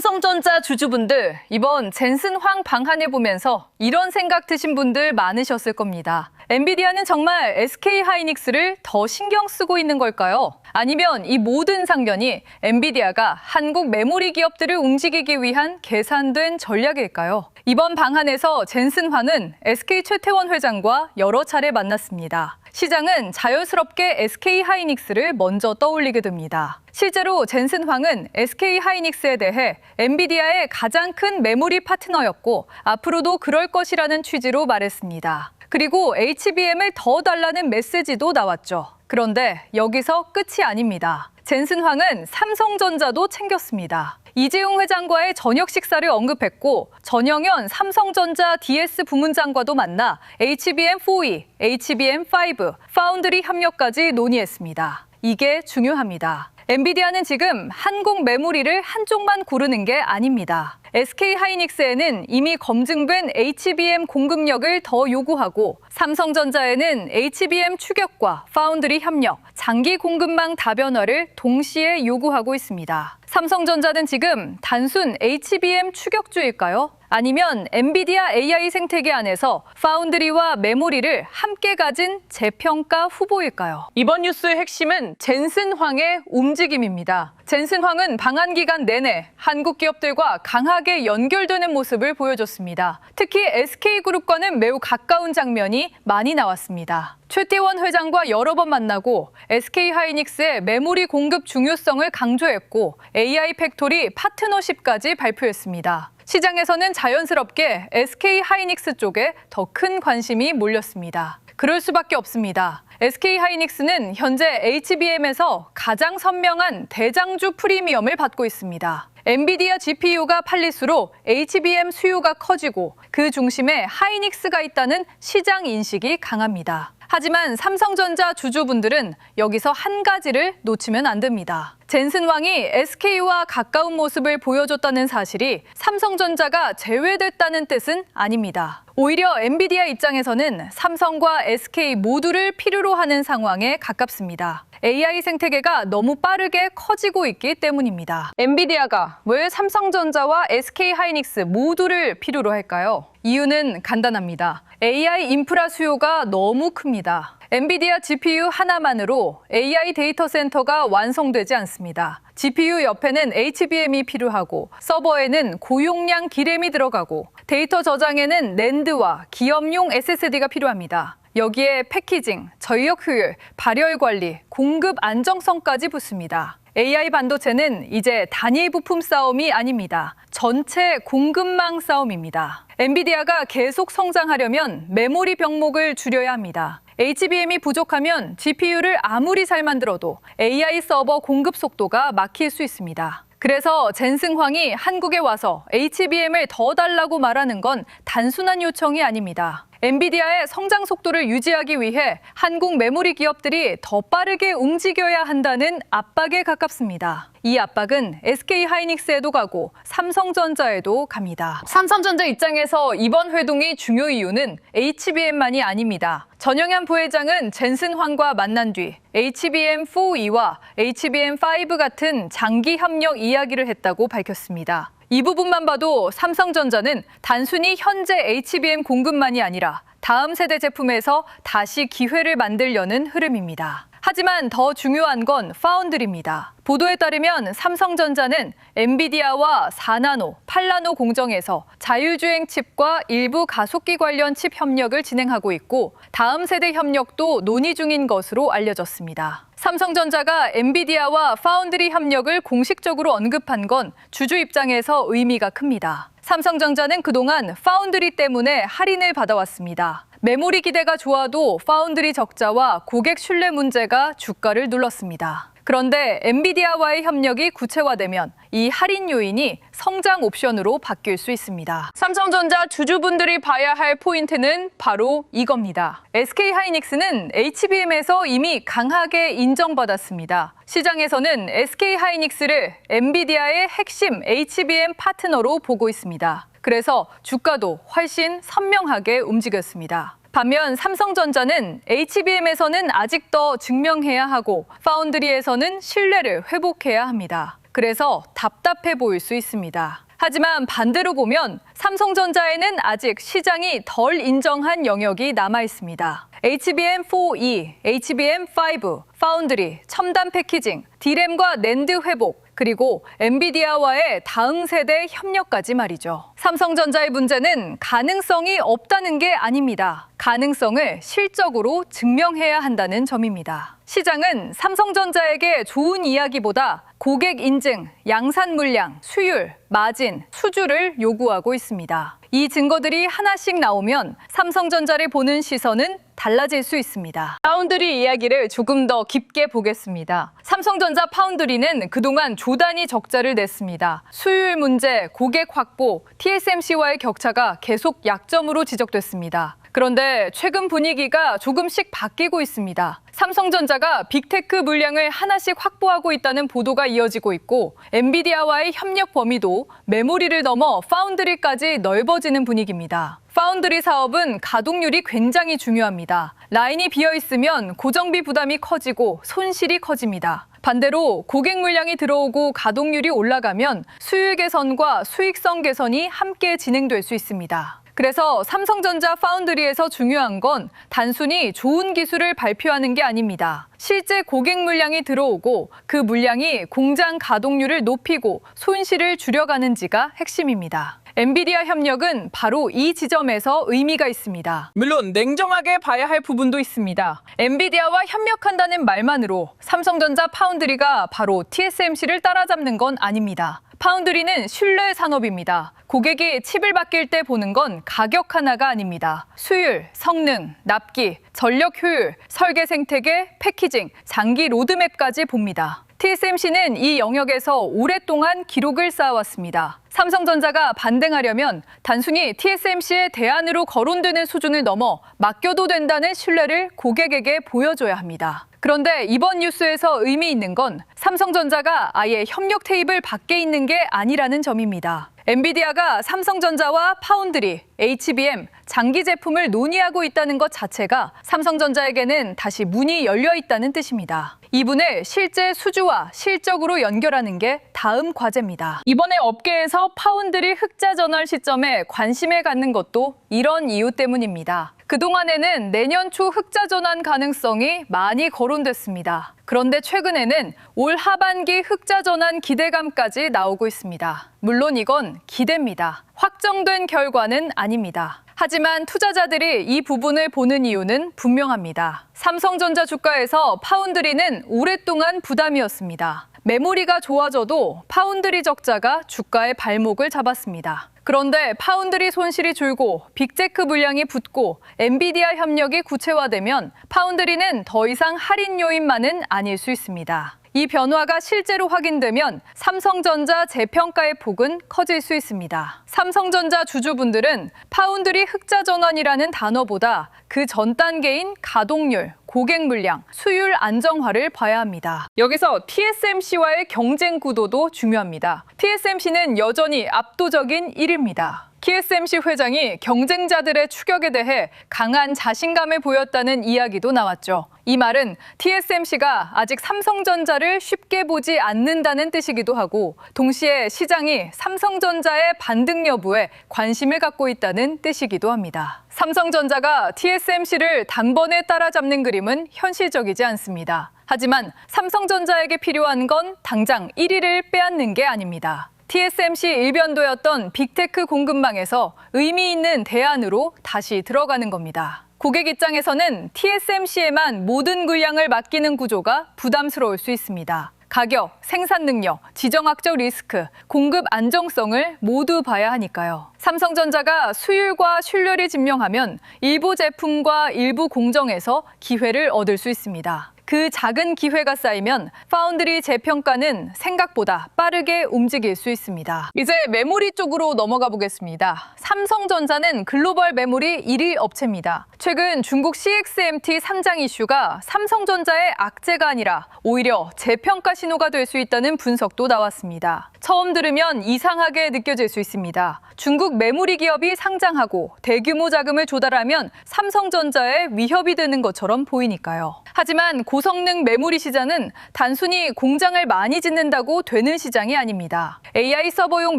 삼성전자 주주분들, 이번 젠슨 황 방한을 보면서 이런 생각 드신 분들 많으셨을 겁니다. 엔비디아는 정말 SK하이닉스를 더 신경 쓰고 있는 걸까요? 아니면 이 모든 상견이 엔비디아가 한국 메모리 기업들을 움직이기 위한 계산된 전략일까요? 이번 방한에서 젠슨 황은 SK 최태원 회장과 여러 차례 만났습니다. 시장은 자연스럽게 SK하이닉스를 먼저 떠올리게 됩니다. 실제로 젠슨 황은 SK하이닉스에 대해 엔비디아의 가장 큰 메모리 파트너였고 앞으로도 그럴 것이라는 취지로 말했습니다. 그리고 HBM을 더 달라는 메시지도 나왔죠. 그런데 여기서 끝이 아닙니다. 젠슨 황은 삼성전자도 챙겼습니다. 이재용 회장과의 저녁 식사를 언급했고 전영현 삼성전자 DS 부문장과도 만나 HBM4E, HBM5, 파운드리 협력까지 논의했습니다. 이게 중요합니다. 엔비디아는 지금 한국 메모리를 한쪽만 고르는 게 아닙니다. SK하이닉스에는 이미 검증된 HBM 공급력을 더 요구하고 삼성전자에는 HBM 추격과 파운드리 협력, 장기 공급망 다변화를 동시에 요구하고 있습니다. 삼성전자는 지금 단순 HBM 추격주일까요? 아니면 엔비디아 AI 생태계 안에서 파운드리와 메모리를 함께 가진 재평가 후보일까요? 이번 뉴스의 핵심은 젠슨 황의 움직임입니다. 젠슨 황은 방한 기간 내내 한국 기업들과 강하게 연결되는 모습을 보여줬습니다. 특히 SK그룹과는 매우 가까운 장면이 많이 나왔습니다. 최태원 회장과 여러 번 만나고 SK하이닉스의 메모리 공급 중요성을 강조했고 AI 팩토리 파트너십까지 발표했습니다. 시장에서는 자연스럽게 SK하이닉스 쪽에 더 큰 관심이 몰렸습니다. 그럴 수밖에 없습니다. SK하이닉스는 현재 HBM에서 가장 선명한 대장주 프리미엄을 받고 있습니다. 엔비디아 GPU가 팔릴수록 HBM 수요가 커지고 그 중심에 하이닉스가 있다는 시장 인식이 강합니다. 하지만 삼성전자 주주분들은 여기서 한 가지를 놓치면 안 됩니다. 젠슨 황이 SK와 가까운 모습을 보여줬다는 사실이 삼성전자가 제외됐다는 뜻은 아닙니다. 오히려 엔비디아 입장에서는 삼성과 SK 모두를 필요로 하는 상황에 가깝습니다. AI 생태계가 너무 빠르게 커지고 있기 때문입니다. 엔비디아가 왜 삼성전자와 SK하이닉스 모두를 필요로 할까요? 이유는 간단합니다. AI 인프라 수요가 너무 큽니다. 엔비디아 GPU 하나만으로 AI 데이터 센터가 완성되지 않습니다. GPU 옆에는 HBM이 필요하고 서버에는 고용량 D램이 들어가고 데이터 저장에는 낸드와 기업용 SSD가 필요합니다. 여기에 패키징, 전력 효율, 발열 관리, 공급 안정성까지 붙습니다. AI 반도체는 이제 단일 부품 싸움이 아닙니다. 전체 공급망 싸움입니다. 엔비디아가 계속 성장하려면 메모리 병목을 줄여야 합니다. HBM이 부족하면 GPU를 아무리 잘 만들어도 AI 서버 공급 속도가 막힐 수 있습니다. 그래서 젠슨 황이 한국에 와서 HBM을 더 달라고 말하는 건 단순한 요청이 아닙니다. 엔비디아의 성장 속도를 유지하기 위해 한국 메모리 기업들이 더 빠르게 움직여야 한다는 압박에 가깝습니다. 이 압박은 SK하이닉스에도 가고 삼성전자에도 갑니다. 삼성전자 입장에서 이번 회동이 중요 이유는 HBM만이 아닙니다. 전영현 부회장은 젠슨 황과 만난 뒤 HBM4E와 HBM5 같은 장기 협력 이야기를 했다고 밝혔습니다. 이 부분만 봐도 삼성전자는 단순히 현재 HBM 공급만이 아니라 다음 세대 제품에서 다시 기회를 만들려는 흐름입니다. 하지만 더 중요한 건 파운드리입니다. 보도에 따르면 삼성전자는 엔비디아와 4나노, 8나노 공정에서 자율주행 칩과 일부 가속기 관련 칩 협력을 진행하고 있고 다음 세대 협력도 논의 중인 것으로 알려졌습니다. 삼성전자가 엔비디아와 파운드리 협력을 공식적으로 언급한 건 주주 입장에서 의미가 큽니다. 삼성전자는 그동안 파운드리 때문에 할인을 받아왔습니다. 메모리 기대가 좋아도 파운드리 적자와 고객 신뢰 문제가 주가를 눌렀습니다. 그런데 엔비디아와의 협력이 구체화되면 이 할인 요인이 성장 옵션으로 바뀔 수 있습니다. 삼성전자 주주분들이 봐야 할 포인트는 바로 이겁니다. SK하이닉스는 HBM에서 이미 강하게 인정받았습니다. 시장에서는 SK하이닉스를 엔비디아의 핵심 HBM 파트너로 보고 있습니다. 그래서 주가도 훨씬 선명하게 움직였습니다. 반면 삼성전자는 HBM에서는 아직 더 증명해야 하고 파운드리에서는 신뢰를 회복해야 합니다. 그래서 답답해 보일 수 있습니다. 하지만 반대로 보면 삼성전자에는 아직 시장이 덜 인정한 영역이 남아 있습니다. HBM4E, HBM5, 파운드리, 첨단 패키징, D램과 낸드 회복, 그리고 엔비디아와의 다음 세대 협력까지 말이죠. 삼성전자의 문제는 가능성이 없다는 게 아닙니다. 가능성을 실적으로 증명해야 한다는 점입니다. 시장은 삼성전자에게 좋은 이야기보다 고객 인증, 양산 물량, 수율, 마진, 수주를 요구하고 있습니다. 이 증거들이 하나씩 나오면 삼성전자를 보는 시선은 달라질 수 있습니다. 파운드리 이야기를 조금 더 깊게 보겠습니다. 삼성전자 파운드리는 그동안 조단위 적자를 냈습니다. 수율 문제, 고객 확보, TSMC와의 격차가 계속 약점으로 지적됐습니다. 그런데 최근 분위기가 조금씩 바뀌고 있습니다. 삼성전자가 빅테크 물량을 하나씩 확보하고 있다는 보도가 이어지고 있고 엔비디아와의 협력 범위도 메모리를 넘어 파운드리까지 넓어지는 분위기입니다. 파운드리 사업은 가동률이 굉장히 중요합니다. 라인이 비어 있으면 고정비 부담이 커지고 손실이 커집니다. 반대로 고객 물량이 들어오고 가동률이 올라가면 수율 개선과 수익성 개선이 함께 진행될 수 있습니다. 그래서 삼성전자 파운드리에서 중요한 건 단순히 좋은 기술을 발표하는 게 아닙니다. 실제 고객 물량이 들어오고 그 물량이 공장 가동률을 높이고 손실을 줄여가는지가 핵심입니다. 엔비디아 협력은 바로 이 지점에서 의미가 있습니다. 물론 냉정하게 봐야 할 부분도 있습니다. 엔비디아와 협력한다는 말만으로 삼성전자 파운드리가 바로 TSMC를 따라잡는 건 아닙니다. 파운드리는 신뢰 산업입니다. 고객이 칩을 바뀔 때 보는 건 가격 하나가 아닙니다. 수율, 성능, 납기, 전력 효율, 설계 생태계, 패키징, 장기 로드맵까지 봅니다. TSMC는 이 영역에서 오랫동안 기록을 쌓아왔습니다. 삼성전자가 반등하려면 단순히 TSMC의 대안으로 거론되는 수준을 넘어 맡겨도 된다는 신뢰를 고객에게 보여줘야 합니다. 그런데 이번 뉴스에서 의미 있는 건 삼성전자가 아예 협력 테이블 밖에 있는 게 아니라는 점입니다. 엔비디아가 삼성전자와 파운드리, HBM, 장기 제품을 논의하고 있다는 것 자체가 삼성전자에게는 다시 문이 열려 있다는 뜻입니다. 이분을 실제 수주와 실적으로 연결하는 게 다음 과제입니다. 이번에 업계에서 파운드리 흑자 전환 시점에 관심을 갖는 것도 이런 이유 때문입니다. 그동안에는 내년 초 흑자 전환 가능성이 많이 거론됐습니다. 그런데 최근에는 올 하반기 흑자 전환 기대감까지 나오고 있습니다. 물론 이건 기대입니다. 확정된 결과는 아닙니다. 하지만 투자자들이 이 부분을 보는 이유는 분명합니다. 삼성전자 주가에서 파운드리는 오랫동안 부담이었습니다. 메모리가 좋아져도 파운드리 적자가 주가의 발목을 잡았습니다. 그런데 파운드리 손실이 줄고 빅테크 물량이 붙고 엔비디아 협력이 구체화되면 파운드리는 더 이상 할인 요인만은 아닐 수 있습니다. 이 변화가 실제로 확인되면 삼성전자 재평가의 폭은 커질 수 있습니다. 삼성전자 주주분들은 파운드리 흑자 전환이라는 단어보다 그 전 단계인 가동률, 고객 물량, 수율 안정화를 봐야 합니다. 여기서 TSMC와의 경쟁 구도도 중요합니다. TSMC는 여전히 압도적인 1위입니다. TSMC 회장이 경쟁자들의 추격에 대해 강한 자신감을 보였다는 이야기도 나왔죠. 이 말은 TSMC가 아직 삼성전자를 쉽게 보지 않는다는 뜻이기도 하고 동시에 시장이 삼성전자의 반등 여부에 관심을 갖고 있다는 뜻이기도 합니다. 삼성전자가 TSMC를 단번에 따라잡는 그림은 현실적이지 않습니다. 하지만 삼성전자에게 필요한 건 당장 1위를 빼앗는 게 아닙니다. TSMC 일변도였던 빅테크 공급망에서 의미 있는 대안으로 다시 들어가는 겁니다. 고객 입장에서는 TSMC에만 모든 물량을 맡기는 구조가 부담스러울 수 있습니다. 가격, 생산 능력, 지정학적 리스크, 공급 안정성을 모두 봐야 하니까요. 삼성전자가 수율과 신뢰를 증명하면 일부 제품과 일부 공정에서 기회를 얻을 수 있습니다. 그 작은 기회가 쌓이면 파운드리 재평가는 생각보다 빠르게 움직일 수 있습니다. 이제 메모리 쪽으로 넘어가 보겠습니다. 삼성전자는 글로벌 메모리 1위 업체입니다. 최근 중국 CXMT 상장 이슈가 삼성전자의 악재가 아니라 오히려 재평가 신호가 될 수 있다는 분석도 나왔습니다. 처음 들으면 이상하게 느껴질 수 있습니다. 중국 메모리 기업이 상장하고 대규모 자금을 조달하면 삼성전자에 위협이 되는 것처럼 보이니까요. 하지만 곧 고성능 메모리 시장은 단순히 공장을 많이 짓는다고 되는 시장이 아닙니다. AI 서버용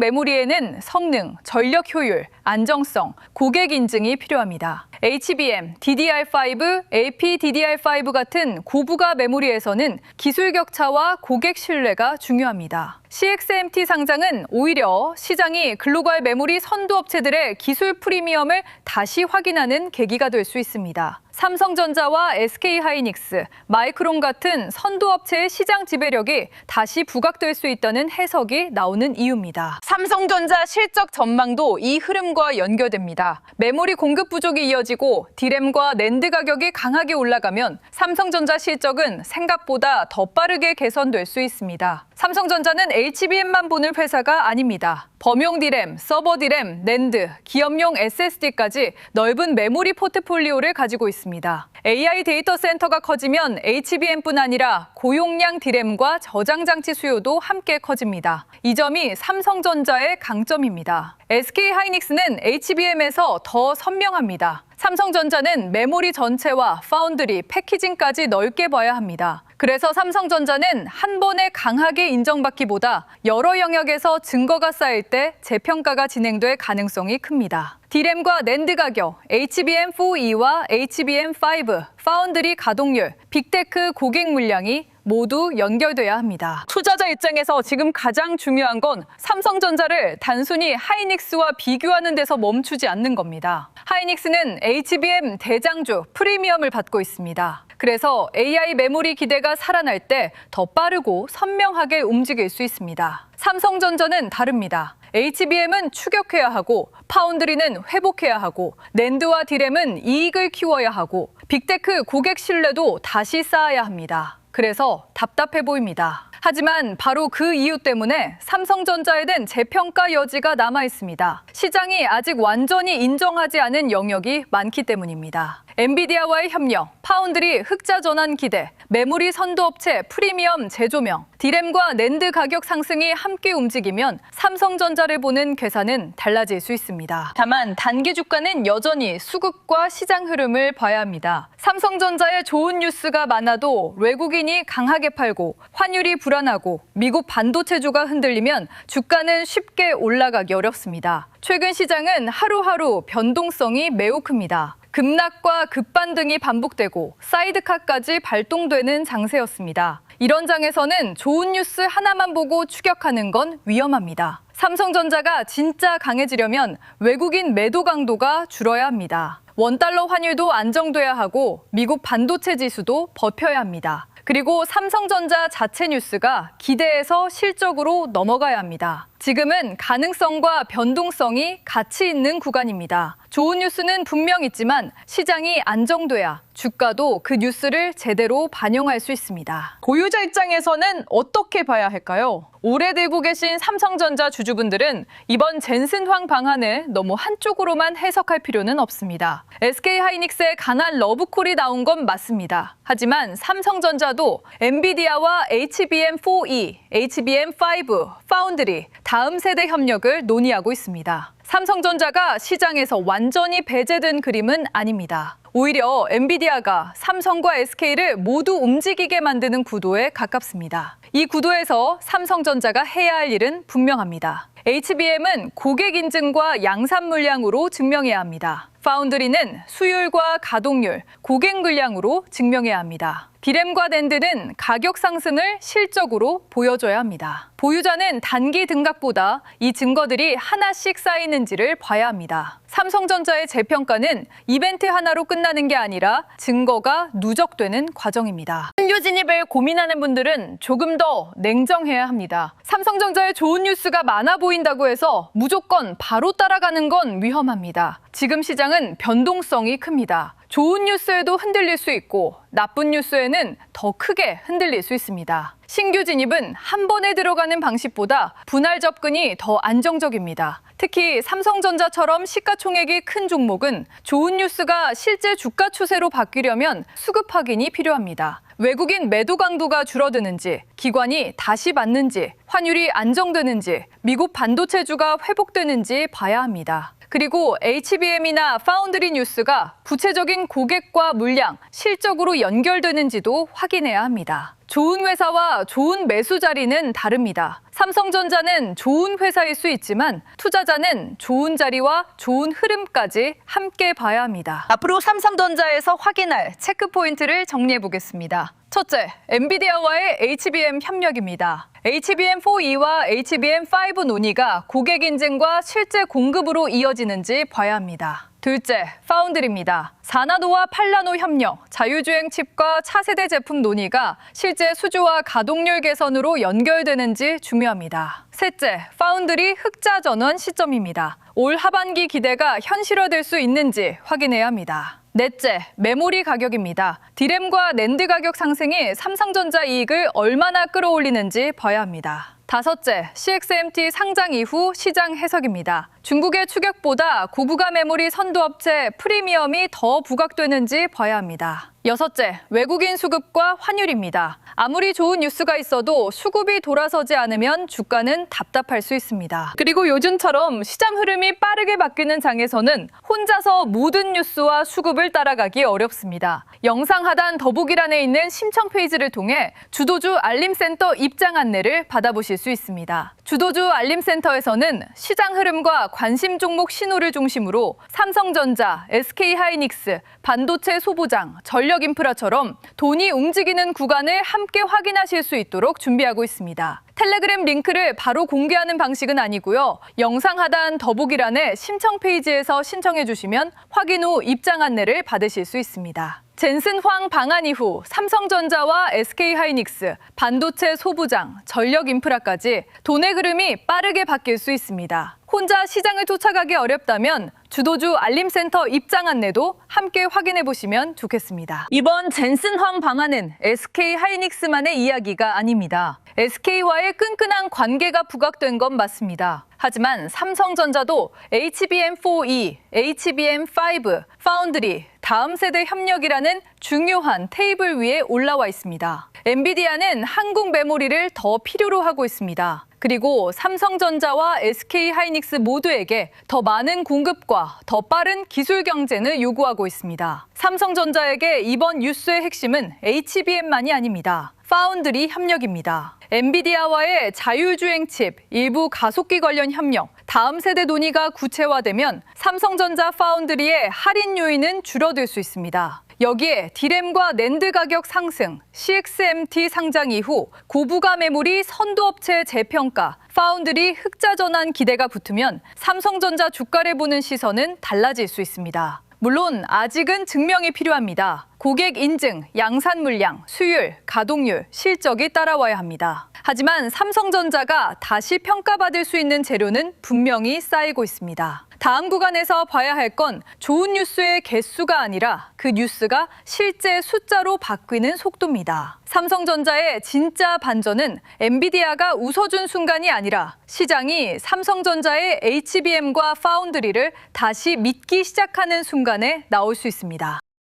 메모리에는 성능, 전력 효율, 안정성, 고객 인증이 필요합니다. HBM, DDR5, LPDDR5 같은 고부가 메모리에서는 기술 격차와 고객 신뢰가 중요합니다. CXMT 상장은 오히려 시장이 글로벌 메모리 선도 업체들의 기술 프리미엄을 다시 확인하는 계기가 될 수 있습니다. 삼성전자와 SK하이닉스, 마이크론 같은 선도 업체의 시장 지배력이 다시 부각될 수 있다는 해석이 나오는 이유입니다. 삼성전자 실적 전망도 이 흐름과 연결됩니다. 메모리 공급 부족이 이어지고 디램과 낸드 가격이 강하게 올라가면 삼성전자 실적은 생각보다 더 빠르게 개선될 수 있습니다. 삼성전자는 HBM만 보는 회사가 아닙니다. 범용 디램, 서버 디램, 낸드, 기업용 SSD까지 넓은 메모리 포트폴리오를 가지고 있습니다. AI 데이터 센터가 커지면 HBM뿐 아니라 고용량 디램과 저장 장치 수요도 함께 커집니다. 이 점이 삼성전자의 강점입니다. SK하이닉스는 HBM에서 더 선명합니다. 삼성전자는 메모리 전체와 파운드리, 패키징까지 넓게 봐야 합니다. 그래서 삼성전자는 한 번에 강하게 인정받기보다 여러 영역에서 증거가 쌓일 때 재평가가 진행될 가능성이 큽니다. 디램과 낸드 가격, HBM4E와 HBM5, 파운드리 가동률, 빅테크 고객 물량이 모두 연결돼야 합니다. 투자자 입장에서 지금 가장 중요한 건 삼성전자를 단순히 하이닉스와 비교하는 데서 멈추지 않는 겁니다. 하이닉스는 HBM 대장주 프리미엄을 받고 있습니다. 그래서 AI 메모리 기대가 살아날 때 더 빠르고 선명하게 움직일 수 있습니다. 삼성전자는 다릅니다. HBM은 추격해야 하고 파운드리는 회복해야 하고 낸드와 디램은 이익을 키워야 하고 빅테크 고객 신뢰도 다시 쌓아야 합니다. 그래서 답답해 보입니다. 하지만 바로 그 이유 때문에 삼성전자에는 재평가 여지가 남아 있습니다. 시장이 아직 완전히 인정하지 않은 영역이 많기 때문입니다. 엔비디아와의 협력, 파운드리 흑자 전환 기대, 메모리 선도업체 프리미엄 재조명, 디램과 낸드 가격 상승이 함께 움직이면 삼성전자를 보는 계산은 달라질 수 있습니다. 다만 단기 주가는 여전히 수급과 시장 흐름을 봐야 합니다. 삼성전자에 좋은 뉴스가 많아도 외국인이 강하게 팔고 환율이 불안하고 미국 반도체주가 흔들리면 주가는 쉽게 올라가기 어렵습니다. 최근 시장은 하루하루 변동성이 매우 큽니다. 급락과 급반등이 반복되고 사이드카까지 발동되는 장세였습니다. 이런 장에서는 좋은 뉴스 하나만 보고 추격하는 건 위험합니다. 삼성전자가 진짜 강해지려면 외국인 매도 강도가 줄어야 합니다. 원달러 환율도 안정돼야 하고 미국 반도체 지수도 버텨야 합니다. 그리고 삼성전자 자체 뉴스가 기대에서 실적으로 넘어가야 합니다. 지금은 가능성과 변동성이 같이 있는 구간입니다. 좋은 뉴스는 분명 있지만 시장이 안정돼야 주가도 그 뉴스를 제대로 반영할 수 있습니다. 보유자 입장에서는 어떻게 봐야 할까요? 오래 들고 계신 삼성전자 주주분들은 이번 젠슨황 방안을 너무 한쪽으로만 해석할 필요는 없습니다. SK하이닉스의 강한 러브콜이 나온 건 맞습니다. 하지만 삼성전자도 엔비디아와 HBM4E, HBM5, 파운드리, 다음 세대 협력을 논의하고 있습니다. 삼성전자가 시장에서 완전히 배제된 그림은 아닙니다. 오히려 엔비디아가 삼성과 SK를 모두 움직이게 만드는 구도에 가깝습니다. 이 구도에서 삼성전자가 해야 할 일은 분명합니다. HBM은 고객 인증과 양산 물량으로 증명해야 합니다. 파운드리는 수율과 가동률, 고객 물량으로 증명해야 합니다. 디램과 낸드는 가격 상승을 실적으로 보여줘야 합니다. 보유자는 단기 등각보다 이 증거들이 하나씩 쌓이는지를 봐야 합니다. 삼성전자의 재평가는 이벤트 하나로 끝나는 게 아니라 증거가 누적되는 과정입니다. 신규 진입을 고민하는 분들은 조금 더 냉정해야 합니다. 삼성전자에 좋은 뉴스가 많아 보인다고 해서 무조건 바로 따라가는 건 위험합니다. 지금 시장은 변동성이 큽니다. 좋은 뉴스에도 흔들릴 수 있고 나쁜 뉴스에는 더 크게 흔들릴 수 있습니다. 신규 진입은 한 번에 들어가는 방식보다 분할 접근이 더 안정적입니다. 특히 삼성전자처럼 시가총액이 큰 종목은 좋은 뉴스가 실제 주가 추세로 바뀌려면 수급 확인이 필요합니다. 외국인 매도 강도가 줄어드는지, 기관이 다시 맞는지, 환율이 안정되는지, 미국 반도체주가 회복되는지 봐야 합니다. 그리고 HBM이나 파운드리 뉴스가 구체적인 고객과 물량, 실적으로 연결되는지도 확인해야 합니다. 좋은 회사와 좋은 매수 자리는 다릅니다. 삼성전자는 좋은 회사일 수 있지만 투자자는 좋은 자리와 좋은 흐름까지 함께 봐야 합니다. 앞으로 삼성전자에서 확인할 체크 포인트를 정리해 보겠습니다. 첫째, 엔비디아와의 HBM 협력입니다. HBM4E와 HBM5 논의가 고객 인증과 실제 공급으로 이어지는지 봐야 합니다. 둘째, 파운드리입니다. 4나노와 8나노 협력, 자유주행 칩과 차세대 제품 논의가 실제 수주와 가동률 개선으로 연결되는지 중요합니다. 셋째, 파운드리 흑자 전환 시점입니다. 올 하반기 기대가 현실화될 수 있는지 확인해야 합니다. 넷째, 메모리 가격입니다. 디램과 낸드 가격 상승이 삼성전자 이익을 얼마나 끌어올리는지 봐야 합니다. 다섯째, CXMT 상장 이후 시장 해석입니다. 중국의 추격보다 고부가 메모리 선도업체 프리미엄이 더 부각되는지 봐야 합니다. 여섯째, 외국인 수급과 환율입니다. 아무리 좋은 뉴스가 있어도 수급이 돌아서지 않으면 주가는 답답할 수 있습니다. 그리고 요즘처럼 시장 흐름이 빠르게 바뀌는 장에서는 혼자서 모든 뉴스와 수급을 따라가기 어렵습니다. 영상 하단 더보기란에 있는 심청 페이지를 통해 주도주 알림센터 입장 안내를 받아보실 수 있습니다. 주도주 알림센터에서는 시장 흐름과 관심 종목 신호를 중심으로 삼성전자, SK하이닉스, 반도체 소부장, 전력인프라처럼 돈이 움직이는 구간을 함께 확인하실 수 있도록 준비하고 있습니다. 텔레그램 링크를 바로 공개하는 방식은 아니고요. 영상 하단 더보기란에 신청 페이지에서 신청해 주시면 확인 후 입장 안내를 받으실 수 있습니다. 젠슨황 방한 이후 삼성전자와 SK하이닉스, 반도체 소부장, 전력인프라까지 돈의 흐름이 빠르게 바뀔 수 있습니다. 혼자 시장을 쫓아가기 어렵다면 주도주 알림센터 입장 안내도 함께 확인해 보시면 좋겠습니다. 이번 젠슨황 방한은 SK하이닉스만의 이야기가 아닙니다. SK와의 끈끈한 관계가 부각된 건 맞습니다. 하지만 삼성전자도 HBM4E, HBM5, 파운드리, 다음 세대 협력이라는 중요한 테이블 위에 올라와 있습니다. 엔비디아는 한국 메모리를 더 필요로 하고 있습니다. 그리고 삼성전자와 SK하이닉스 모두에게 더 많은 공급과 더 빠른 기술 경쟁을 요구하고 있습니다. 삼성전자에게 이번 뉴스의 핵심은 HBM만이 아닙니다. 파운드리 협력입니다. 엔비디아와의 자율주행 칩, 일부 가속기 관련 협력, 다음 세대 논의가 구체화되면 삼성전자 파운드리의 할인 요인은 줄어들 수 있습니다. 여기에 디램과 낸드 가격 상승, CXMT 상장 이후 고부가 메모리 선도업체 재평가, 파운드리 흑자 전환 기대가 붙으면 삼성전자 주가를 보는 시선은 달라질 수 있습니다. 물론 아직은 증명이 필요합니다. 고객 인증, 양산 물량, 수율, 가동률, 실적이 따라와야 합니다. 하지만 삼성전자가 다시 평가받을 수 있는 재료는 분명히 쌓이고 있습니다. 다음 구간에서 봐야 할 건 좋은 뉴스의 개수가 아니라 그 뉴스가 실제 숫자로 바뀌는 속도입니다. 삼성전자의 진짜 반전은 엔비디아가 웃어준 순간이 아니라 시장이 삼성전자의 HBM과 파운드리를 다시 믿기 시작하는 순간에 나올 수 있습니다.